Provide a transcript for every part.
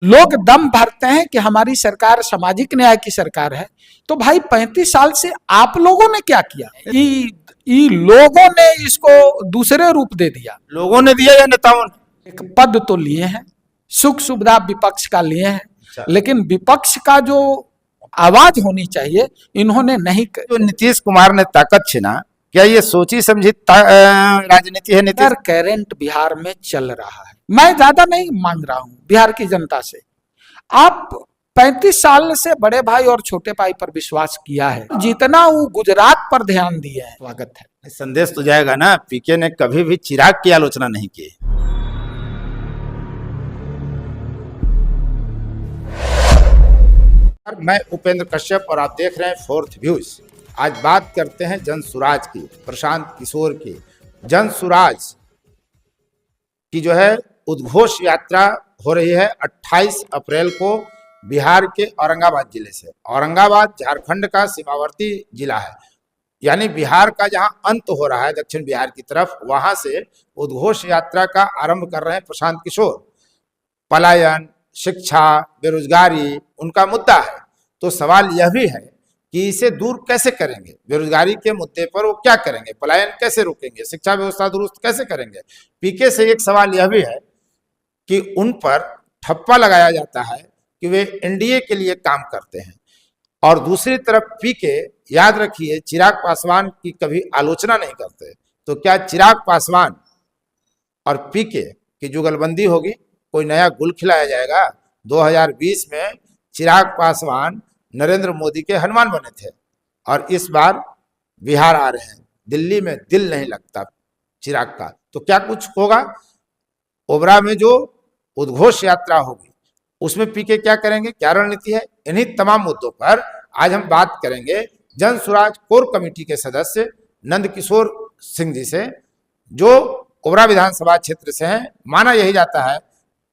लोग दम भरते हैं कि हमारी सरकार सामाजिक न्याय की सरकार है। तो भाई 35 साल से आप लोगों ने क्या किया? लोगों ने इसको दूसरे रूप दे दिया। लोगों ने दिया या नेताओं ने? एक पद तो लिए हैं, सुख सुविधा विपक्ष का लिए हैं, लेकिन विपक्ष का जो आवाज होनी चाहिए इन्होंने नहीं। जो नीतीश कुमार ने ताकत छीना, क्या ये सोची समझी राजनीति है? नीतीश करंट बिहार में चल रहा है। मैं ज्यादा नहीं मांग रहा हूं बिहार की जनता से। आप 35 साल से बड़े भाई और छोटे भाई पर विश्वास किया है, जितना वो गुजरात पर ध्यान दिए हैं, स्वागत है। संदेश तो जाएगा ना, पीके ने कभी भी चिराग की आलोचना नहीं की। मैं उपेंद्र कश्यप और आप देख रहे हैं फोर्थ व्यूज। आज बात करते हैं जनसुराज की, प्रशांत किशोर की। जनसुराज की जो है उद्घोष यात्रा हो रही है 28 अप्रैल को बिहार के औरंगाबाद जिले से। औरंगाबाद झारखंड का सीमावर्ती जिला है, यानी बिहार का जहां अंत हो रहा है दक्षिण बिहार की तरफ, वहां से उद्घोष यात्रा का आरंभ कर रहे हैं प्रशांत किशोर। पलायन, शिक्षा, बेरोजगारी उनका मुद्दा है। तो सवाल यह भी है कि इसे दूर कैसे करेंगे? बेरोजगारी के मुद्दे पर वो क्या करेंगे? पलायन कैसे रोकेंगे? शिक्षा व्यवस्था दुरुस्त कैसे करेंगे? पीके से एक सवाल यह भी है कि उन पर ठप्पा लगाया जाता है कि वे एनडीए के लिए काम करते हैं, और दूसरी तरफ पीके, याद रखिए, चिराग पासवान की कभी आलोचना नहीं करते। तो क्या चिराग पासवान और पीके की जुगलबंदी होगी? कोई नया गुल खिलाया जाएगा? 2020 में चिराग पासवान नरेंद्र मोदी के हनुमान बने थे, और इस बार बिहार आ रहे हैं। दिल्ली में दिल नहीं लगता चिराग का, तो क्या कुछ होगा? ओबरा में जो उद्घोष यात्रा होगी उसमें पीके क्या करेंगे, क्या रणनीति है? इन्हीं तमाम मुद्दों पर आज हम बात करेंगे जनसुराज कोर कमेटी के सदस्य नंद किशोर सिंह जी से, जो ओबरा विधानसभा क्षेत्र से हैं। माना यही जाता है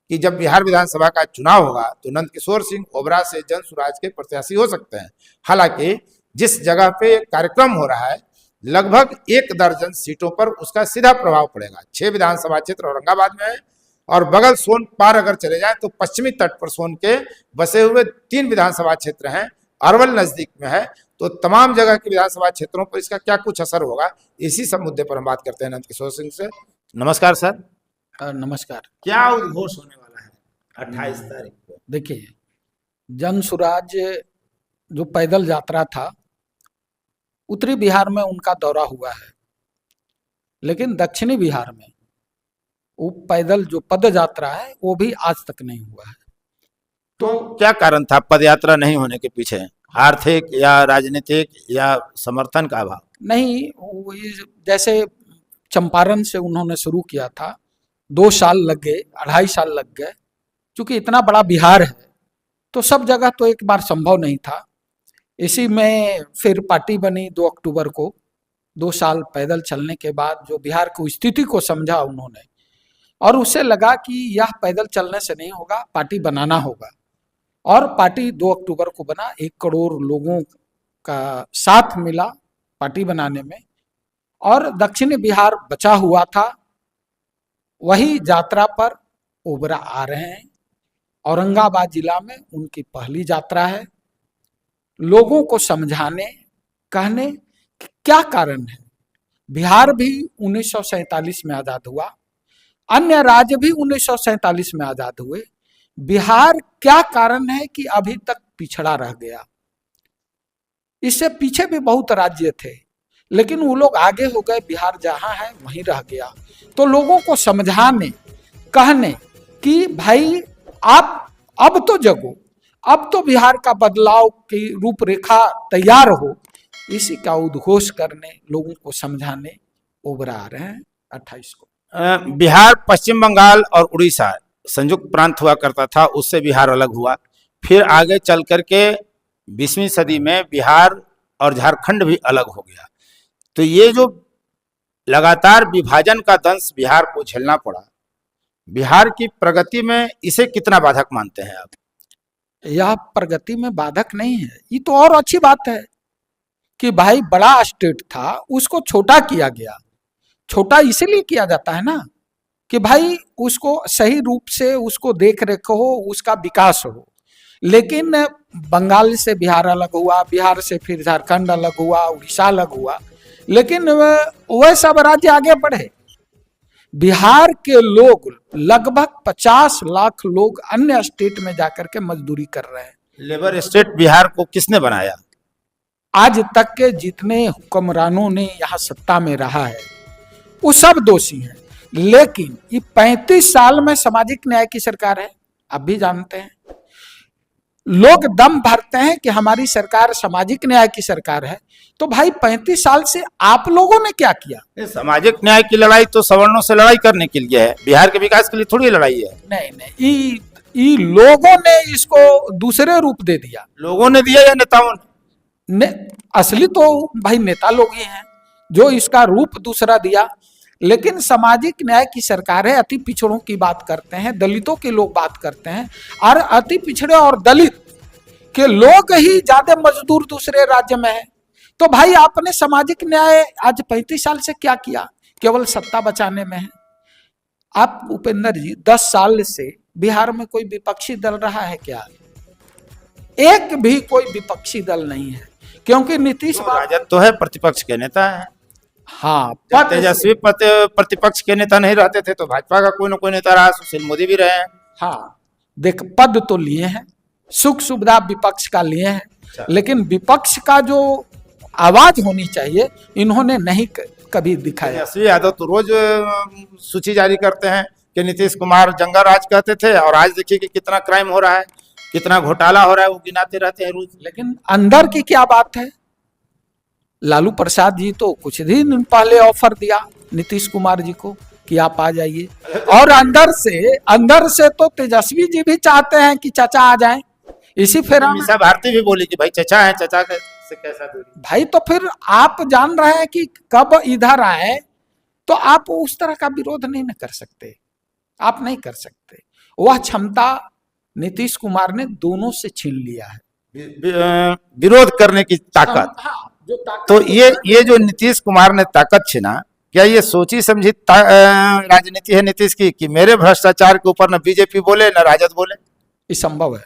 कि जब बिहार विधानसभा का चुनाव होगा तो नंद किशोर सिंह ओबरा से जनसुराज के प्रत्याशी हो सकते हैं। हालांकि जिस जगह पे कार्यक्रम हो रहा है लगभग 1 दर्जन सीटों पर उसका सीधा प्रभाव पड़ेगा। 6 विधानसभा क्षेत्र औरंगाबाद में है, और बगल सोन पार अगर चले जाए तो पश्चिमी तट पर सोन के बसे हुए 3 विधानसभा क्षेत्र हैं। अरवल नजदीक में है, तो तमाम जगह के विधानसभा क्षेत्रों पर इसका क्या कुछ असर होगा, इसी सब मुद्दे पर हम बात करते हैं नंद किशोर सिंह से। नमस्कार सर। नमस्कार। क्या उद्घोष होने वाला है 28 तारीख को? देखिए, जनसुराज जो पैदल यात्रा था, उत्तरी बिहार में उनका दौरा हुआ है, लेकिन दक्षिणी बिहार में वो पैदल जो पद यात्रा है वो भी आज तक नहीं हुआ है। तो क्या कारण था पद यात्रा नहीं होने के पीछे? आर्थिक या राजनीतिक या समर्थन का अभाव? नहीं, जैसे चंपारण से उन्होंने शुरू किया था, 2 साल लग गए, 2.5 साल लग गए। क्योंकि इतना बड़ा बिहार है तो सब जगह तो एक बार संभव नहीं था। इसी में फिर पार्टी बनी 2 अक्टूबर को। 2 साल पैदल चलने के बाद जो बिहार की स्थिति को समझा उन्होंने, और उसे लगा कि यह पैदल चलने से नहीं होगा, पार्टी बनाना होगा। और पार्टी 2 अक्टूबर को बना। 1 करोड़ लोगों का साथ मिला पार्टी बनाने में, और दक्षिणी बिहार बचा हुआ था। वही यात्रा पर ओबरा आ रहे हैं। औरंगाबाद जिला में उनकी पहली यात्रा है, लोगों को समझाने, कहने क्या कारण है। बिहार भी 1947 में आजाद हुआ, अन्य राज्य भी 1947 में आजाद हुए। बिहार क्या कारण है कि अभी तक पिछड़ा रह गया? इससे पीछे भी बहुत राज्य थे, लेकिन वो लोग आगे हो गए, बिहार जहां है वहीं रह गया। तो लोगों को समझाने, कहने कि भाई आप अब तो जगो, अब तो बिहार का बदलाव की रूपरेखा तैयार हो, इसी का उद्घोष करने, लोगों को समझाने ओबरा आ रहे हैं 28 को। बिहार, पश्चिम बंगाल और उड़ीसा संयुक्त प्रांत हुआ करता था, उससे बिहार अलग हुआ। फिर आगे चल करके 20वीं सदी में बिहार और झारखंड भी अलग हो गया। तो ये जो लगातार विभाजन का दंश बिहार को झेलना पड़ा, बिहार की प्रगति में इसे कितना बाधक मानते हैं आप? यह प्रगति में बाधक नहीं है। ये तो और अच्छी बात है कि भाई बड़ा स्टेट था, उसको छोटा किया गया। छोटा इसीलिए किया जाता है ना कि भाई उसको सही रूप से उसको देख रेख हो, उसका विकास हो। लेकिन बंगाल से बिहार अलग हुआ, बिहार से फिर झारखंड अलग हुआ, उड़ीसा अलग हुआ, लेकिन वह सब राज्य आगे बढ़े। बिहार के लोग लगभग 50 लाख लोग अन्य स्टेट में जाकर के मजदूरी कर रहे हैं। लेबर स्टेट बिहार को किसने बनाया? आज तक के जितने हुक्मरानों ने यहाँ सत्ता में रहा है वो सब दोषी हैं। लेकिन ये 35 साल में सामाजिक न्याय की सरकार है, आप भी जानते हैं। लोग दम भरते हैं कि हमारी सरकार सामाजिक न्याय की सरकार है, तो भाई 35 साल से आप लोगों ने क्या किया? सामाजिक न्याय की लड़ाई तो सवर्णों से लड़ाई करने के लिए है, बिहार के विकास के लिए थोड़ी लड़ाई है। नहीं नहीं, ये लोगों ने इसको दूसरे रूप दे दिया। लोगों ने दिया या नेताओं ने? असली तो भाई नेता लोग ही हैं जो इसका रूप दूसरा दिया। लेकिन सामाजिक न्याय की सरकार है, अति पिछड़ों की बात करते हैं, दलितों के लोग बात करते हैं, और अति पिछड़े और दलित के लोग ही ज्यादा मजदूर दूसरे राज्य में है। तो भाई आपने सामाजिक न्याय आज 35 साल से क्या किया? केवल सत्ता बचाने में है। आप उपेंद्र जी 10 साल से बिहार में कोई विपक्षी दल रहा है क्या? एक भी कोई विपक्षी दल नहीं है, क्योंकि नीतीश राजद तो है, प्रतिपक्ष के नेता है। हाँ, तेजस्वी प्रतिपक्ष के नेता नहीं रहते थे तो भाजपा का कोई ना कोई नेता रहा, सुशील मोदी भी रहे हैं। हाँ, देख पद तो लिए हैं, सुख सुविधा विपक्ष का लिए हैं, लेकिन विपक्ष का जो आवाज होनी चाहिए इन्होंने नहीं कभी दिखाया। तेजस्वी यादव तो रोज सूची जारी करते हैं कि नीतीश कुमार जंगल राज कहते थे, और आज देखिए कि कितना क्राइम हो रहा है, कितना घोटाला हो रहा है, वो गिनाते रहते हैं रोज। लेकिन अंदर की क्या बात है? लालू प्रसाद जी तो कुछ दिन पहले ऑफर दिया नीतीश कुमार जी को कि आप आ जाइए, और अंदर से तो तेजस्वी जी भी चाहते हैं कि चाचा आ जाएं। इसी फेरा में भारती भी बोली कि भाई चाचा है, चाचा से कैसा दूरी? भाई तो फिर आप जान रहे हैं कि कब इधर आए, तो आप उस तरह का विरोध नहीं न कर सकते, आप नहीं कर सकते। वह क्षमता नीतीश कुमार ने दोनों से छीन लिया है, विरोध करने की ताकत। हाँ, तो ये जो नीतीश कुमार ने ताकत छीना, क्या ये सोची समझी राजनीति है नीतीश की कि मेरे भ्रष्टाचार के ऊपर न बीजेपी बोले न राजद बोले? ये संभव है,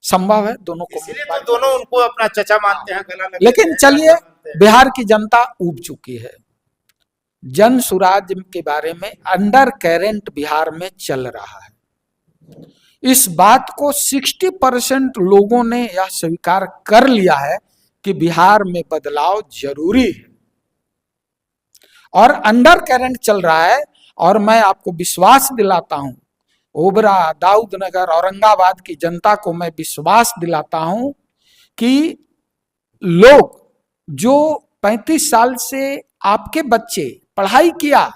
संभव है दोनों को। इसलिए तो दोनों उनको अपना चचा मानते हैं, गला लगते हैं। लेकिन चलिए, बिहार की जनता ऊब चुकी है। जन सुराज के बारे में अंडर करेंट बिहार में चल रहा है। इस बात को 60% लोगों ने यह स्वीकार कर लिया है कि बिहार में बदलाव जरूरी है, और अंडर करंट चल रहा है। और मैं आपको विश्वास दिलाता हूं, ओबरा, दाऊदनगर, औरंगाबाद की जनता को मैं विश्वास दिलाता हूं कि लोग जो 35 साल से आपके बच्चे पढ़ाई किया,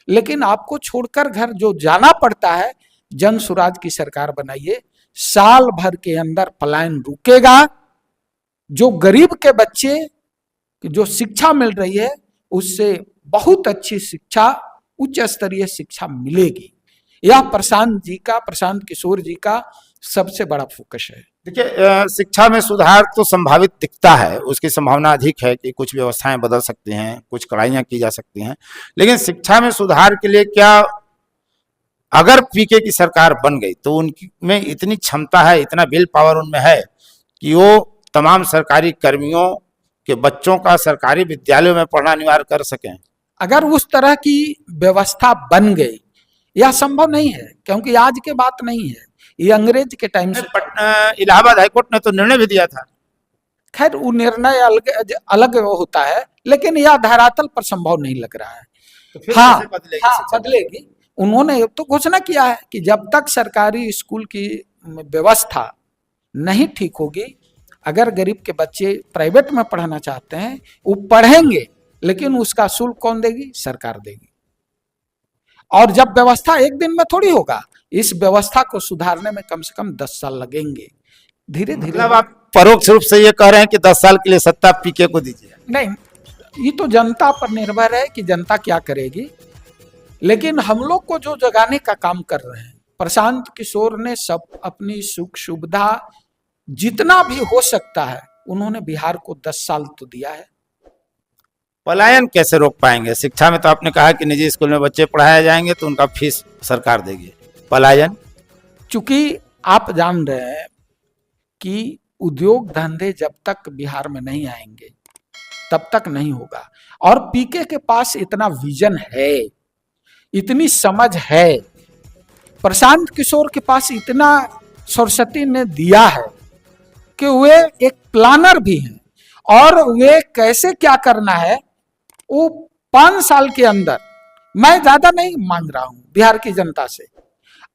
लेकिन आपको छोड़कर घर जो जाना पड़ता है, जन सुराज की सरकार बनाइए, साल भर के अंदर पलायन रुकेगा। जो गरीब के बच्चे जो शिक्षा मिल रही है, उससे बहुत अच्छी शिक्षा, उच्च स्तरीय शिक्षा मिलेगी। यह प्रशांत किशोर जी का सबसे बड़ा फोकस है। देखिए, शिक्षा में सुधार तो संभावित दिखता है, उसकी संभावना अधिक है कि कुछ व्यवस्थाएं बदल सकती हैं, कुछ कड़ाइयां की जा सकती हैं। लेकिन शिक्षा में सुधार के लिए क्या, अगर पीके की सरकार बन गई तो उनमें इतनी क्षमता है, इतना विल पावर उनमें है कि वो तमाम सरकारी कर्मियों के बच्चों का सरकारी विद्यालयों में पढ़ना अनिवार्य कर सकें? अगर उस तरह की व्यवस्था बन गई, यह संभव नहीं है, क्योंकि आज के बात नहीं है, ये अंग्रेज के टाइम से। इलाहाबाद हाईकोर्ट ने तो निर्णय भी दिया था। खैर वो निर्णय अलग होता है, लेकिन यह धरातल पर संभव नहीं लग रहा है। तो फिर हाँ, बदलेगी। उन्होंने तो घोषणा किया है कि जब तक सरकारी स्कूल की व्यवस्था नहीं ठीक होगी, अगर गरीब के बच्चे प्राइवेट में पढ़ना चाहते हैं वो पढ़ेंगे, लेकिन उसका शुल्क कौन देगी? सरकार देगी। और जब व्यवस्था एक दिन में थोड़ी होगा, इस व्यवस्था को सुधारने में कम से कम 10 साल लगेंगे। धीरे धीरे। मतलब आप परोक्ष रूप से ये कह रहे हैं कि 10 साल के लिए सत्ता पीके को दीजिए? नहीं, ये तो जनता पर निर्भर है कि जनता क्या करेगी। लेकिन हम लोग को जो जगाने का काम कर रहे हैं, प्रशांत किशोर ने सब अपनी सुख सुविधा जितना भी हो सकता है, उन्होंने बिहार को 10 साल तो दिया है। पलायन कैसे रोक पाएंगे? शिक्षा में तो आपने कहा कि निजी स्कूल में बच्चे पढ़ाए जाएंगे तो उनका फीस सरकार देगी, पलायन? चूंकि आप जान रहे हैं कि उद्योग धंधे जब तक बिहार में नहीं आएंगे तब तक नहीं होगा। और पीके के पास इतना विजन है, इतनी समझ है, प्रशांत किशोर के पास इतना सरस्वती ने दिया है कि वे एक प्लानर भी हैं, और वे कैसे क्या करना है वो 5 साल के अंदर, मैं ज्यादा नहीं मांग रहा हूं बिहार की जनता से,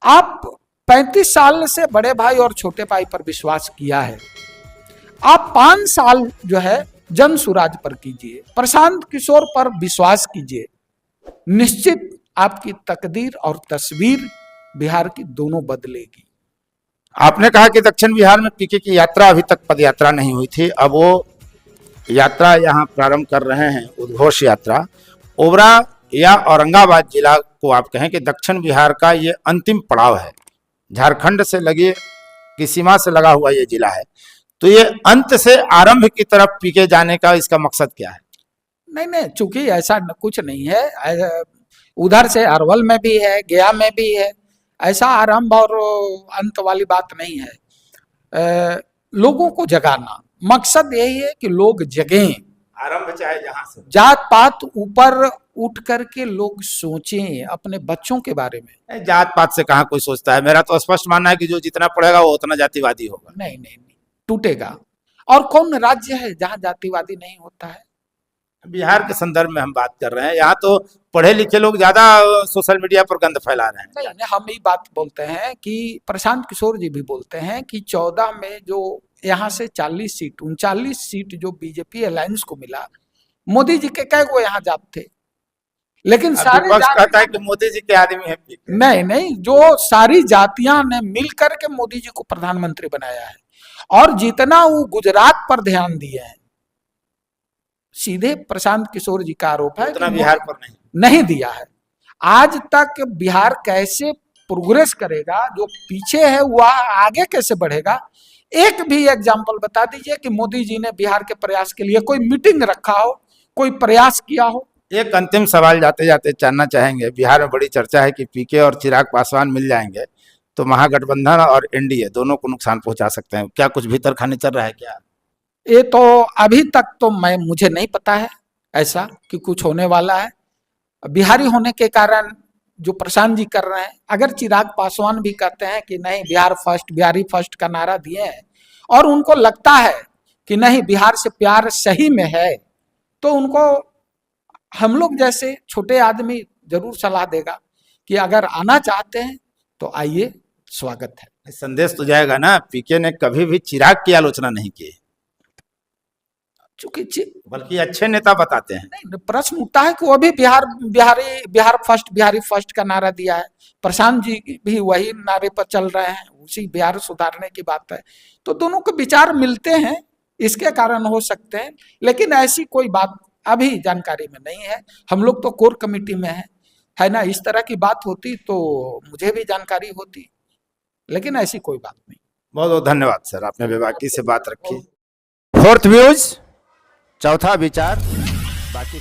आप 35 साल से बड़े भाई और छोटे भाई पर विश्वास किया है, आप 5 साल जो है जन सुराज पर कीजिए, प्रशांत किशोर पर विश्वास कीजिए, निश्चित आपकी तकदीर और तस्वीर बिहार की दोनों बदलेगी। आपने कहा कि दक्षिण बिहार में पीके की यात्रा अभी तक पद यात्रा नहीं हुई थी, अब वो यात्रा यहाँ प्रारंभ कर रहे हैं, उद्घोष यात्रा। ओबरा या औरंगाबाद जिला को आप कहें कि दक्षिण बिहार का ये अंतिम पड़ाव है, झारखंड से लगे की सीमा से लगा हुआ ये जिला है, तो ये अंत से आरंभ की तरफ पीके जाने का इसका मकसद क्या है? नहीं, चूंकि ऐसा कुछ नहीं है, उधर से अरवल में भी है, गया में भी है, ऐसा आरंभ और अंत वाली बात नहीं है। लोगों को जगाना मकसद यही है कि लोग जगें, आरंभ चाहे जहां से, जात पात ऊपर उठ करके लोग सोचें अपने बच्चों के बारे में। जात पात से कहाँ कोई सोचता है, मेरा तो स्पष्ट मानना है कि जो जितना पढ़ेगा वो उतना जातिवादी होगा। नहीं, टूटेगा। और कौन राज्य है जहां जातिवादी नहीं होता है? बिहार के संदर्भ में हम बात कर रहे हैं, यहाँ तो पढ़े लिखे लोग ज्यादा सोशल मीडिया पर गंद फैला रहे हैं। नहीं, हम ये बात बोलते हैं कि प्रशांत किशोर जी भी बोलते हैं कि 14 में जो यहाँ से 40 सीट 39 सीट जो बीजेपी अलायंस को मिला, मोदी जी के कई वो यहाँ जात थे, लेकिन सारे कहता है कि मोदी जी के आदमी है। नहीं, जो सारी जातियां ने मिलकर के मोदी जी को प्रधानमंत्री बनाया है, और जितना वो गुजरात पर ध्यान दिए हैं, सीधे प्रशांत किशोर जी का आरोप है उतना बिहार पर नहीं दिया है। आज तक बिहार कैसे प्रोग्रेस करेगा, जो पीछे है वह आगे कैसे बढ़ेगा, एक भी एग्जाम्पल बता दीजिए कि मोदी जी ने बिहार के प्रयास के लिए कोई मीटिंग रखा हो, कोई प्रयास किया हो। एक अंतिम सवाल जाते जाते जानना चाहेंगे, बिहार में बड़ी चर्चा है कि पीके और चिराग पासवान मिल जाएंगे तो महागठबंधन और एनडीए दोनों को नुकसान पहुंचा सकते हैं, क्या कुछ भीतर खाने चल रहा है क्या? ये तो अभी तक तो मुझे नहीं पता है ऐसा कि कुछ होने वाला है। बिहारी होने के कारण जो प्रशांत जी कर रहे हैं, अगर चिराग पासवान भी कहते हैं कि नहीं बिहार फर्स्ट, बिहारी फर्स्ट का नारा दिए हैं, और उनको लगता है कि नहीं बिहार से प्यार सही में है, तो उनको हम लोग जैसे छोटे आदमी जरूर सलाह देगा कि अगर आना चाहते हैं तो आइए, स्वागत है। संदेश तो जाएगा ना, पीके ने कभी भी चिराग की आलोचना नहीं की, चूंकि बल्कि अच्छे नेता बताते हैं। नहीं, प्रश्न उठता है कि वो भी बिहार फर्स्ट, बिहारी फर्स्ट का नारा दिया है, प्रशांत जी भी वही नारे पर चल रहे हैं, उसी बिहार सुधारने की बात है, तो दोनों के विचार मिलते हैं, इसके कारण हो सकते हैं, लेकिन ऐसी कोई बात अभी जानकारी में नहीं है। हम लोग तो कोर कमेटी में है ना, इस तरह की बात होती तो मुझे भी जानकारी होती, लेकिन ऐसी कोई बात नहीं। बहुत बहुत धन्यवाद सर, आपने बेबाकी से बात रखी। फोर्थ व्यूज, चौथा विचार, बाकी